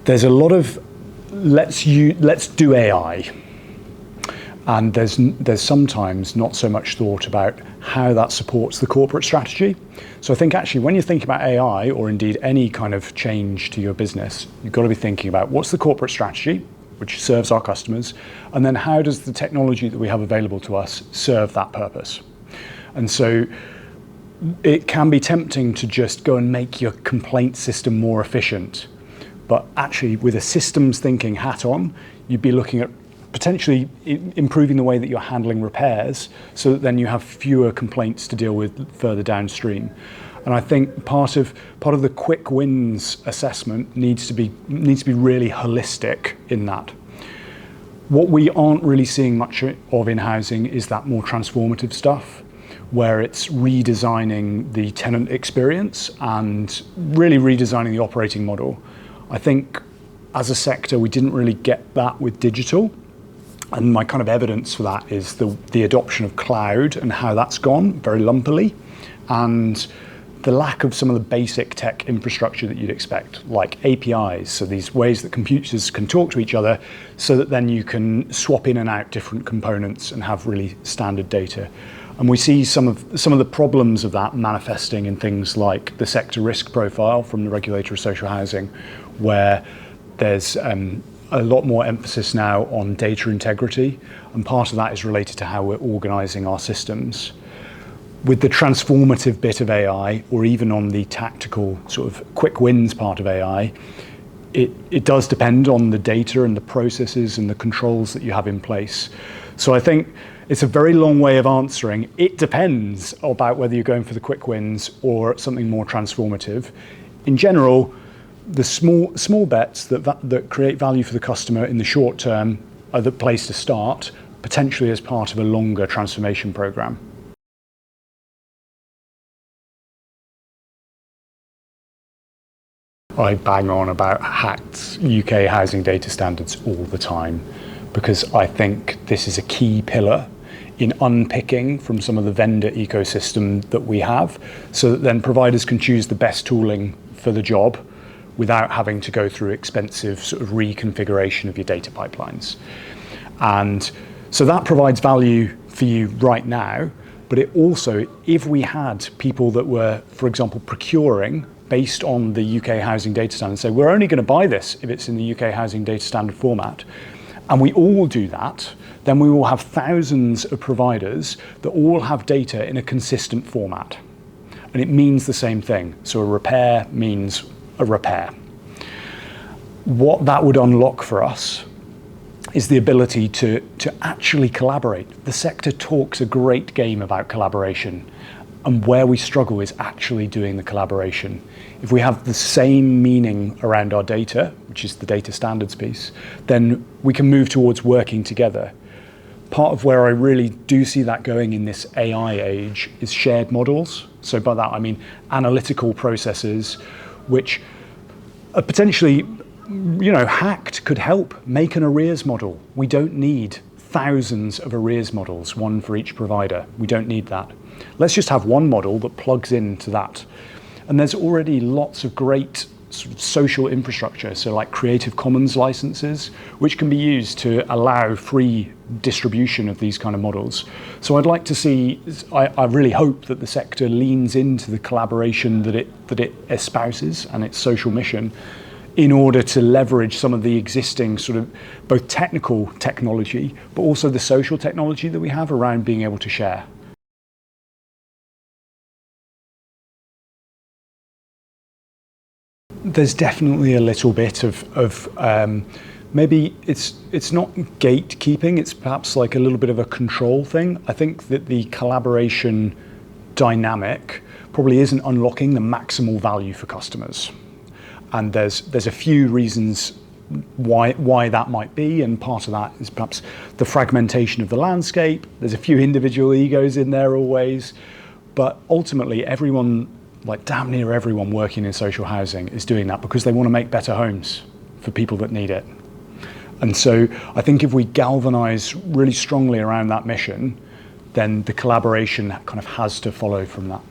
There's a lot of let's do AI, and there's sometimes not so much thought about how that supports the corporate strategy. So I think actually when you're thinking about AI, or indeed any kind of change to your business, you've got to be thinking about what's the corporate strategy, which serves our customers, and then how does the technology that we have available to us serve that purpose. And so it can be tempting to just go and make your complaint system more efficient. But actually, with a systems thinking hat on, you'd be looking at potentially improving the way that you're handling repairs, so that then you have fewer complaints to deal with further downstream. And I think part of the quick wins assessment needs to be really holistic in that. What we aren't really seeing much of in housing is that more transformative stuff, where it's redesigning the tenant experience and really redesigning the operating model. I think as a sector, we didn't really get that with digital. And my kind of evidence for that is the adoption of cloud and how that's gone very lumpily, and the lack of some of the basic tech infrastructure that you'd expect, like APIs, so these ways that computers can talk to each other so that then you can swap in and out different components and have really standard data. And we see some of the problems of that manifesting in things like the sector risk profile from the regulator of social housing, where there's a lot more emphasis now on data integrity, and part of that is related to how we're organising our systems. With the transformative bit of AI, or even on the tactical sort of quick wins part of AI, it does depend on the data and the processes and the controls that you have in place. So I think it's a very long way of answering. It depends about whether you're going for the quick wins or something more transformative. In general, the small bets that create value for the customer in the short term are the place to start, potentially as part of a longer transformation program. I bang on about hacked UK housing data standards all the time, because I think this is a key pillar in unpicking from some of the vendor ecosystem that we have, so that then providers can choose the best tooling for the job without having to go through expensive sort of reconfiguration of your data pipelines. And so that provides value for you right now, but it also, if we had people that were, for example, procuring based on the UK housing data standard, say, we're only going to buy this if it's in the UK housing data standard format, and we all do that, then we will have thousands of providers that all have data in a consistent format. And it means the same thing. So a repair means a repair. What that would unlock for us is the ability to actually collaborate. The sector talks a great game about collaboration, and where we struggle is actually doing the collaboration. If we have the same meaning around our data, which is the data standards piece, then we can move towards working together. Part of where I really do see that going in this AI age is shared models. So by that I mean analytical processes, which are potentially, hacked could help make an arrears model. We don't need thousands of arrears models, one for each provider. We don't need that. Let's just have one model that plugs into that. And there's already lots of great sort of social infrastructure, so like Creative Commons licenses, which can be used to allow free distribution of these kind of models. So I'd like to see, I really hope that the sector leans into the collaboration that it espouses and its social mission, in order to leverage some of the existing sort of both technical technology, but also the social technology that we have around being able to share. There's definitely a little bit of maybe it's not gatekeeping, it's perhaps like a little bit of a control thing. I think that the collaboration dynamic probably isn't unlocking the maximal value for customers. And there's a few reasons why that might be, and part of that is perhaps the fragmentation of the landscape. There's a few individual egos in there always, but ultimately everyone, like damn near everyone working in social housing, is doing that because they want to make better homes for people that need it. And so I think if we galvanize really strongly around that mission, then the collaboration kind of has to follow from that.